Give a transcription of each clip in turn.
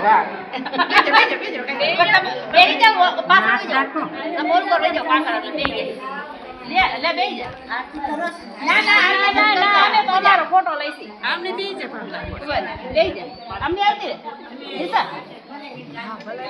વાહ બેહી જાવ પાછળ જાઓ બોલ કરો બેહી જાવ પાછળ એટલે બેહી ગયા લે બેહી જા ના અમે તમારો ફોટો લઈશી આમને બેહી જા બેહી જા અમને આવતી રે નિશા હા ભલે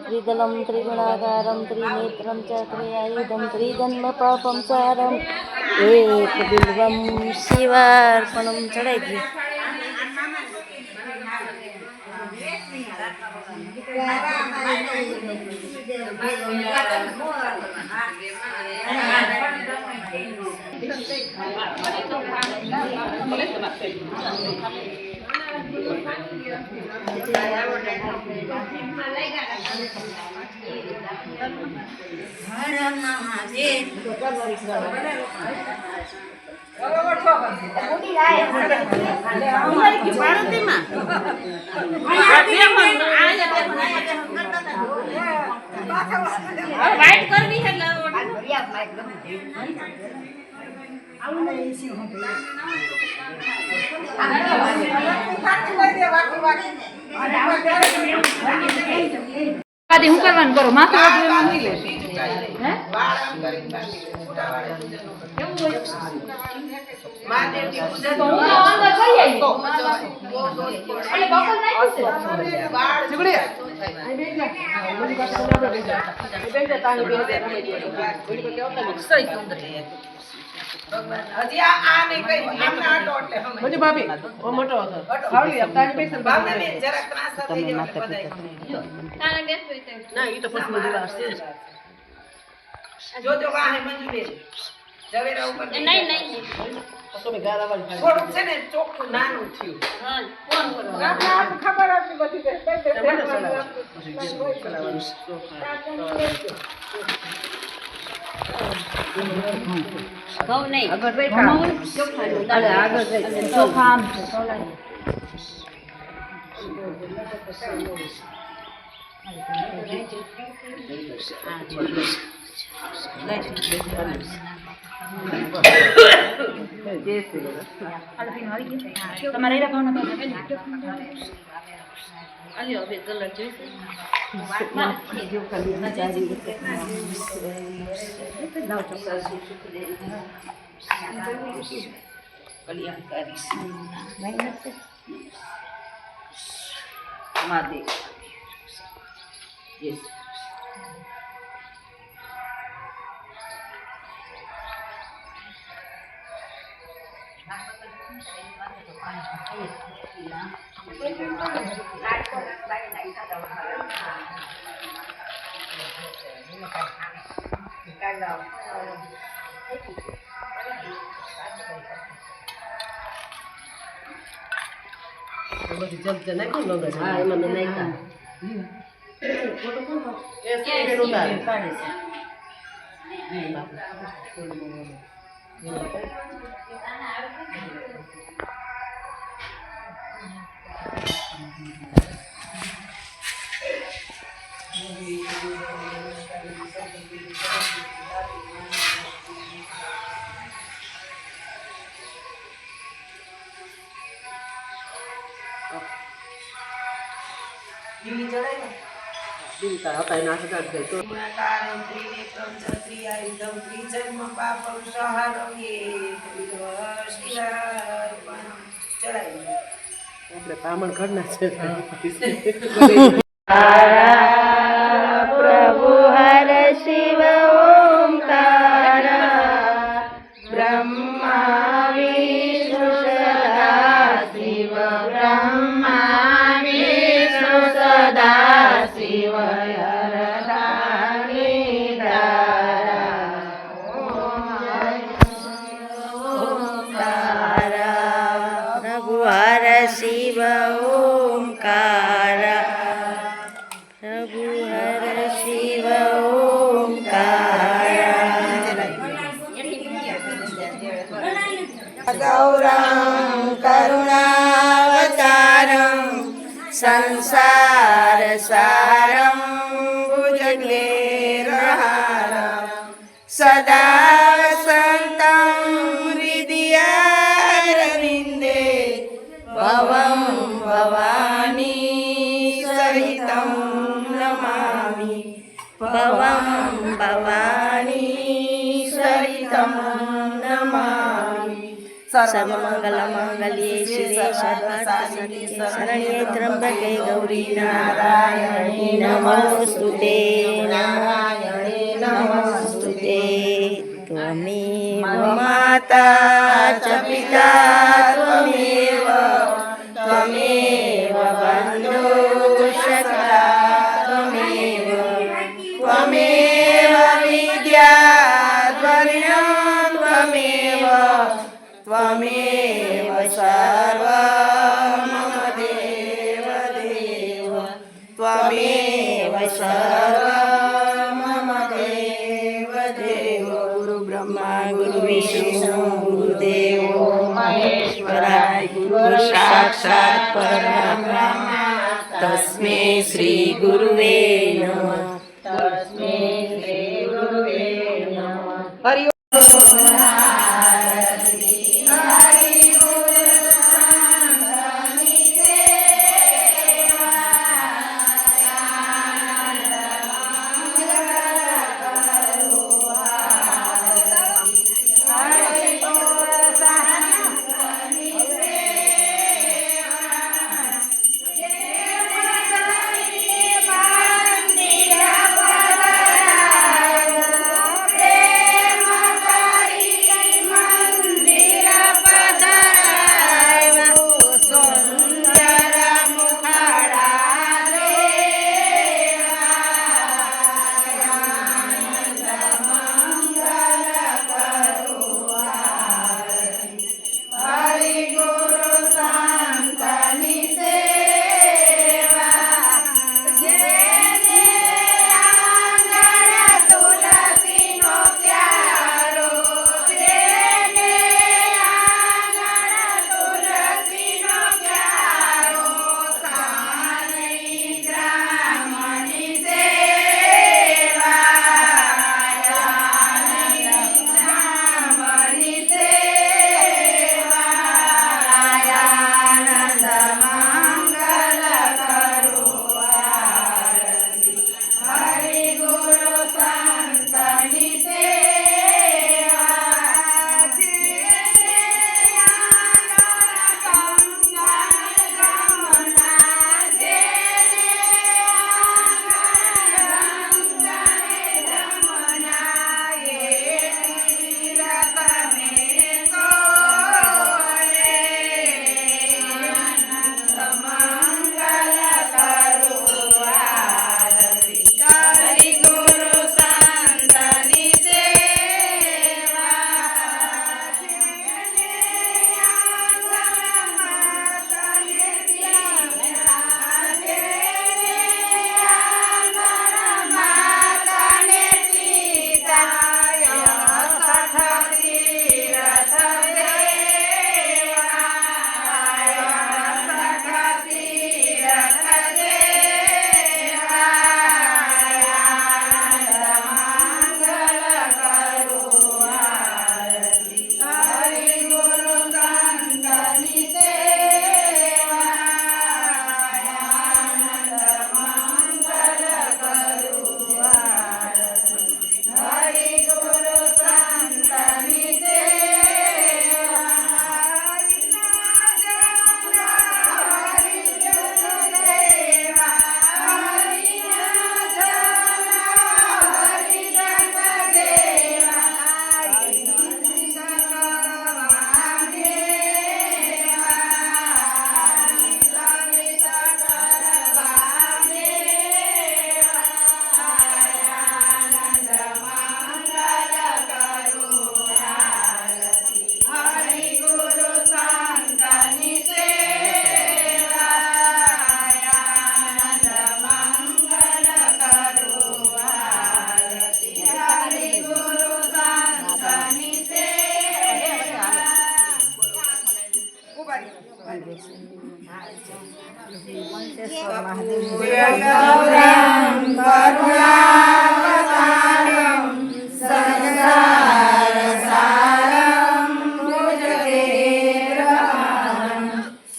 त्रिदलं त्रिगुणाकारं त्रिनेत्रं च त्रियायुधं त्रिजन्म पापं सारं एक बिल्वं शिवार्पणं चढ़ाई गયું વાઈટ કરવી એટલે હું કરવાનું કરો માથું એમાં નહીં લે હે ભાભી મોટો ના એ તો પછી દિવસ છે જો વાહે મંજુબેન જવેરા ઉપર નહીં તમે ગારાવાળી થોડુંક છે ને ચોખ્ખું નાનું થયું હા ફોન કરો આપણે ખબર હતી બધી ઘઉં નહીં આગળ રહી ચોખા આમ છે તમારે એના ભાવના અલ્યો હવે કલર જોઈશે મહાદેવ યસ જલ્દ નાખ્યું ને હા એમાં મેં નાખ્યા એ સેકન્ડ ઉતાર દીવી ચડાય ને દીવતા હતા એના હાથ ગઈ તો ગુણાકારમ ત્રિનેત્રમ ચ ત્રિયાયુધમ ત્રિજન્મ પાપમ સહારમ એક શિવાર્પણમ ચડાય આપણે બ્રાહ્મણ ઘરના છે प्रभु हर शिव ओंकार ब्रह्मा विष्णु सदा शिव ब्रह्मा विष्णु सदा शिव प्रभु हर शिव ओंकार प्रभु हर शिव ओंकार गौरं करुणावतारं संसार सारं भुजगेरहारं सदा वसन्तं हृदयारविन्दे भवं भवानी सहितं नमामि भवं भवानी सहितं नमामि सर्वमङ्गलमाङ्गल्ये शिवे सर्वार्थसाधिके शरण्ये त्र्यम्बके गौरी नारायणे नमोस्तुते नारायणे नमोस्तुते त्वमेव माता च पिता त्वमेव त्वमेव बन्धुसखा त्वमेव त्वमेव विद्या त्वमेव त्वमेव सर्वं मम देव देव त्वमेव सर्वं मम देव देव गुरु ब्रह्मा गुरु विष्णु गुरुदेवो महेश्वराय गुरु साक्षात् परब्रह्म तस्मै श्री गुरुवे नमः तस्मै श्री गुरुवे नमः हरि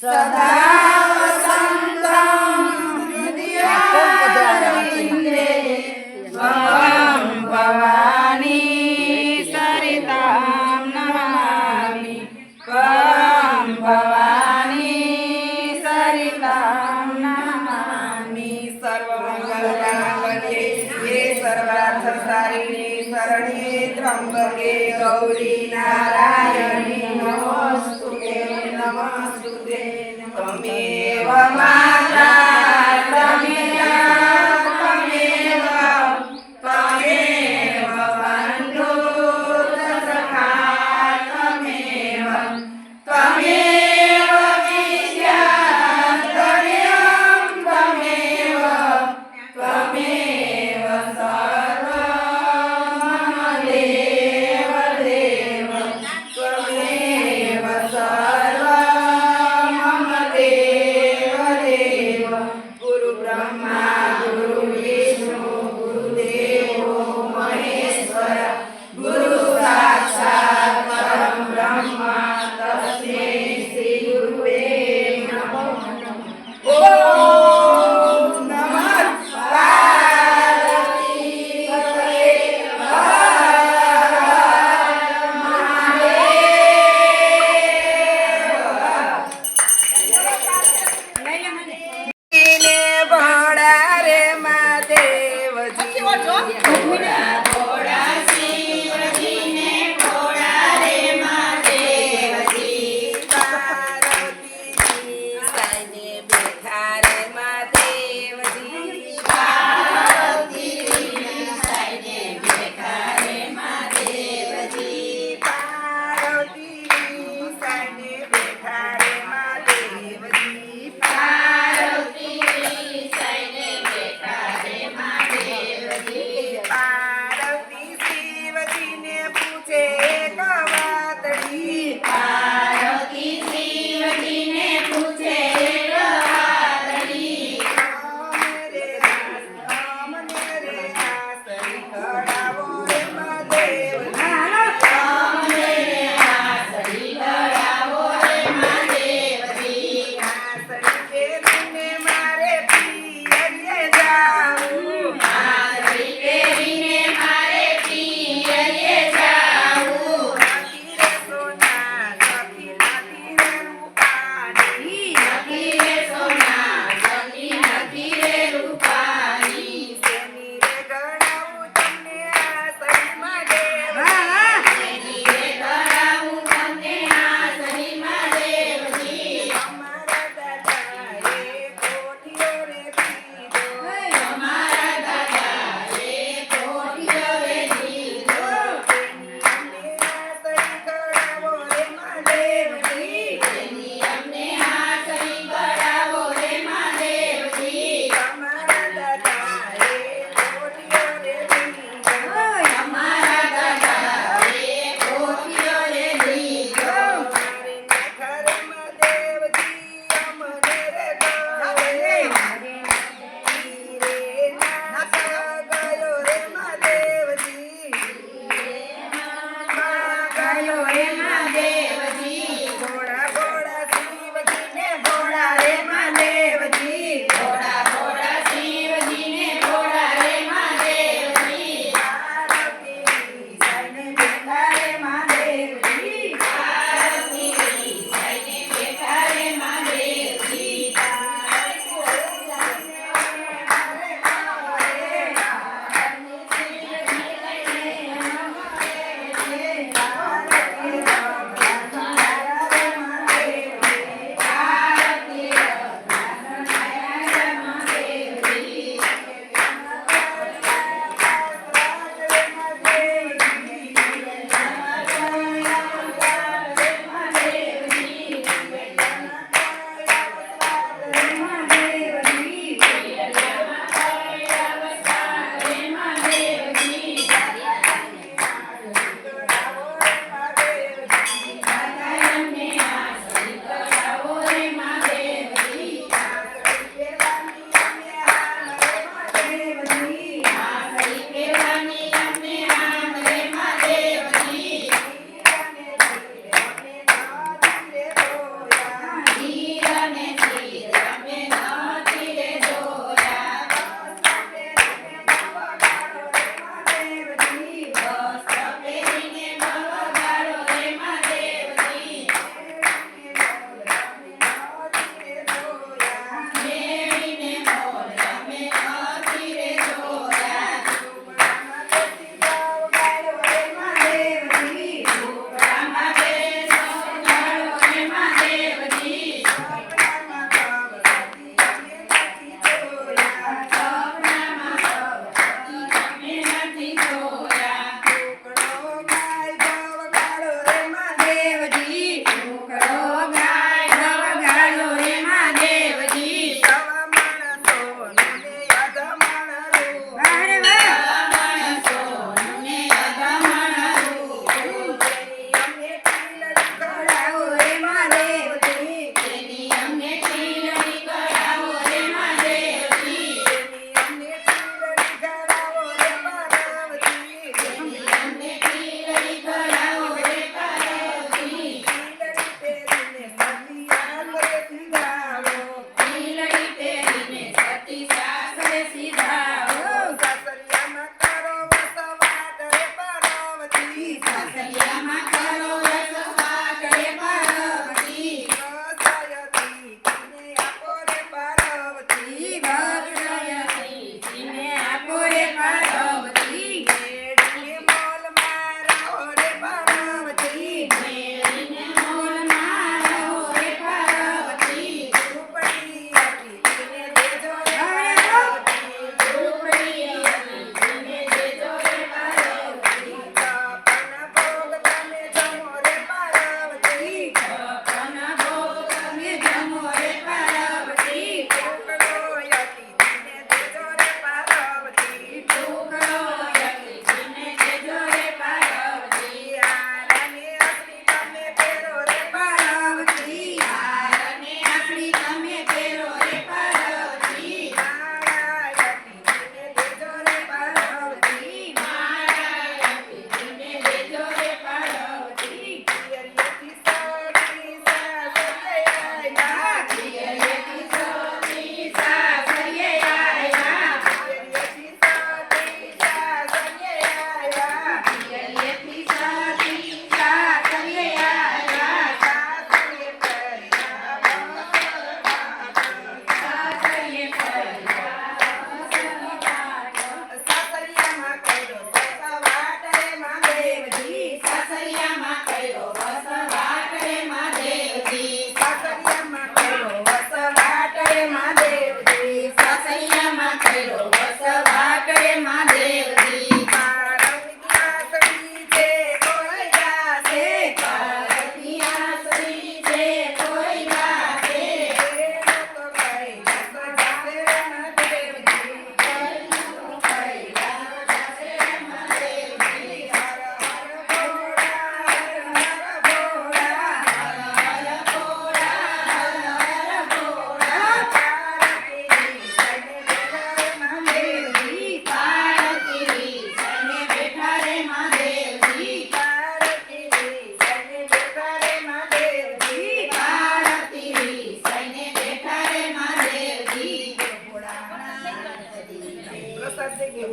सदा ત્વમેવ વિદ્યાધર્યં ત્વમેવ ત્વમેવ સર્વં મમ દેવ દેવ ત્વમેવ સર્વં મમ દેવ દેવ ગુરુ બ્રહ્મા ગુરુ વિષ્ણુ ગુરુદેવો મહેશ્વર ગુરુ સાક્ષાત પરમ બ્રહ્મ તસ્મૈ શ્રી ગુરુવે નમઃ ઓમ નમઃ પાર્વતી પતયે ને ભોળા રે મહાદેવજી ભોળા શિવજીને ભોળા રે મહાદેવજી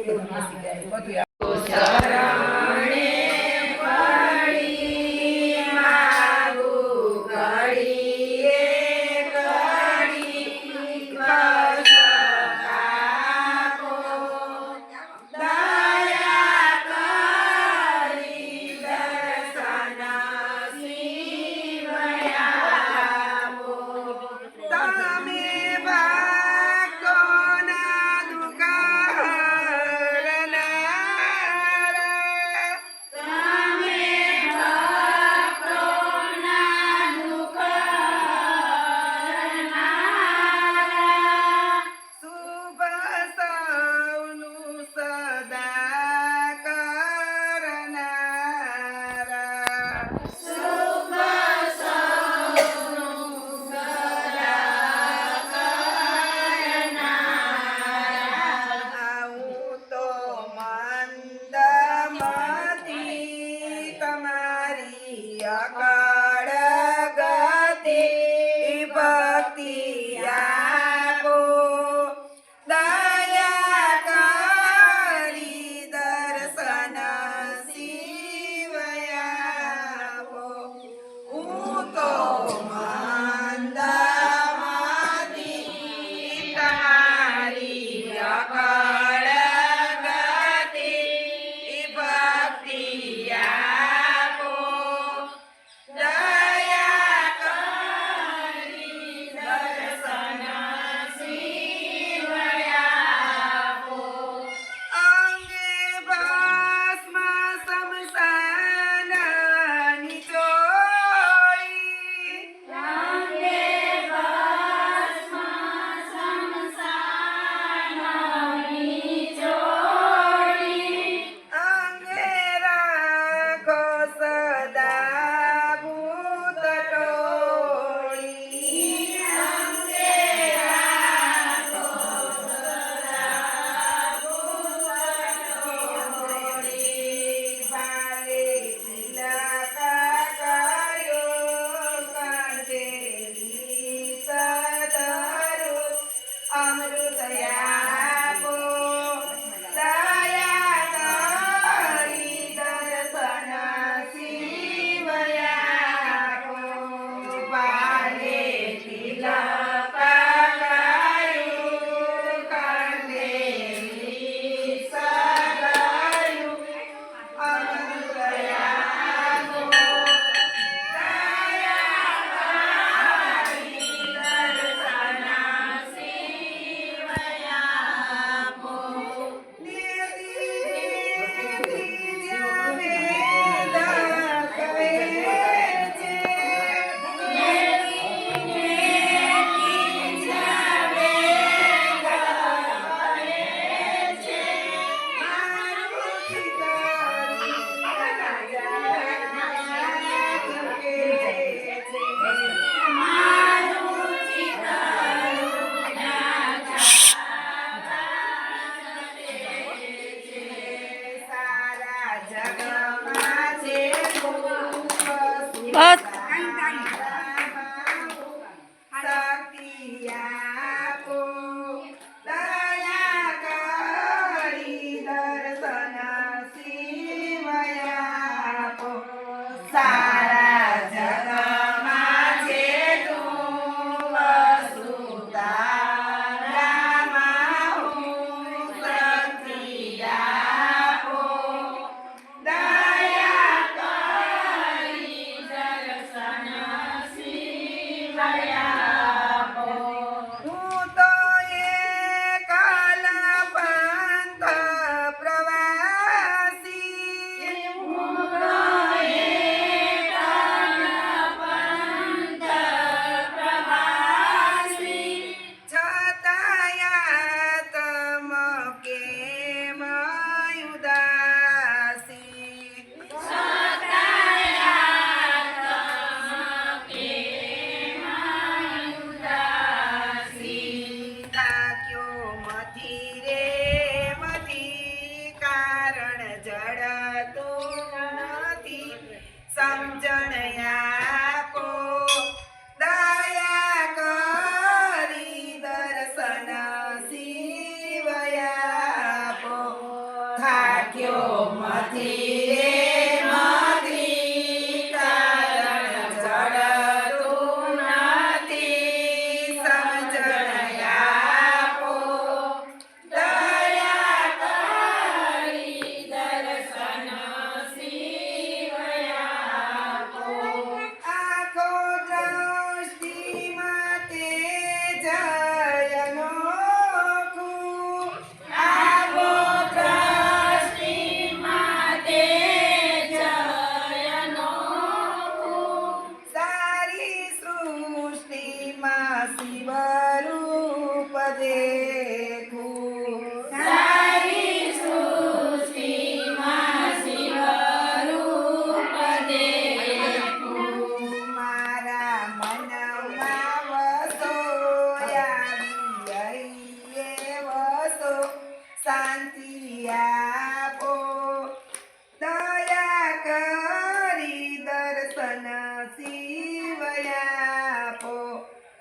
એવું બેસી જાય બધું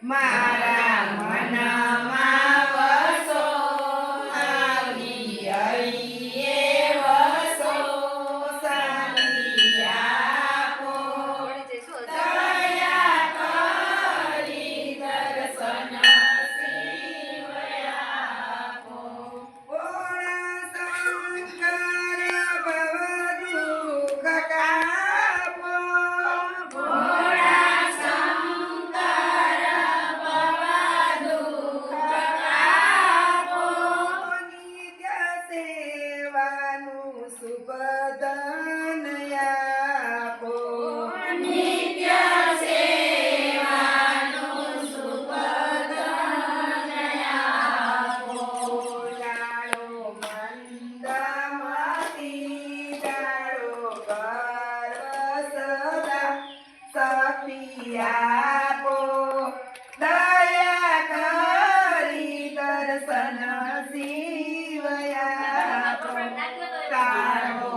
મારા મનમાં વસો આવી હૈયે વસો શાંતિ આપો દયા કરી દર્શન શિવયા આપો ભોળા શંકર ભવ દુઃખ કાપો ભોળા શંકર ભવ દુઃખ કાપો નિત્ય સેવાનું સુબધન આપો નિત્ય સેવાનું સુબધન આપો જાળો મંદમતી જાળો ગર્વ સદા શક્તિ આપો દયા કરી દર્શન શિવયા આપો જાળો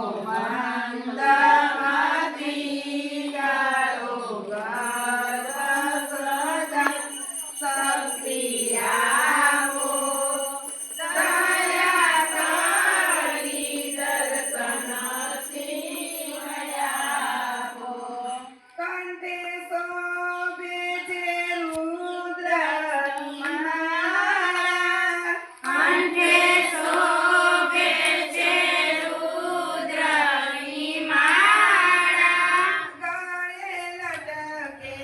મંદમતી જાળો ગર્વ સદા શક્તિ આપો દયા કરી દર્શન શિવયા આપો કંઠે શોભે છે રુદ્રની માળા કંઠે શોભે છે રુદ્રની માળા ગળે લટકે છે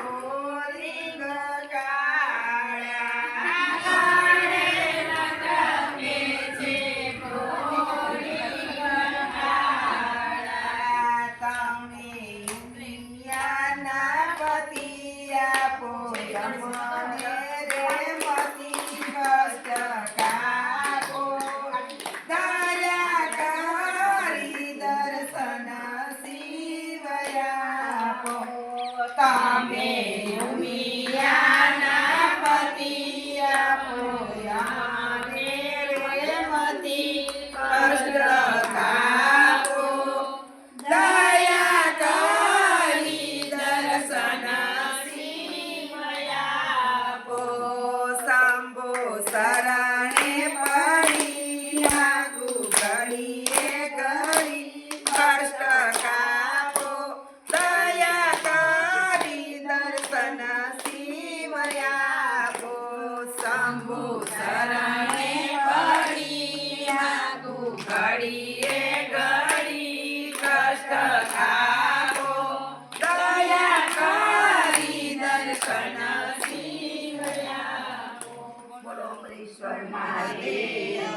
ગોરી ગકાળા ગળે લટકે છે ગોરી ગકાળા તમે દુનિયાના પતિ આપો યમને રે મતિ કષ્ટ કાપો દયા કરી દર્શન શિવયા આપો તમે ઉમિયાના પતિ આપો યમને રે મતિ કષ્ટ કાપો દયા કરી દર્શન શિવયા આપો શંભો શરણે પડી આગુ ઘડીએ ઘડી કષ્ટ કાપો દયા કરી દર્શન શિવયા આપો શંભો શરણે પડી આગુ ઘડીએ ઘડી કષ્ટ કાપો દયા કરી દર્શન શિવયા આપો બોલો અમરેશ્વર મહાદેવ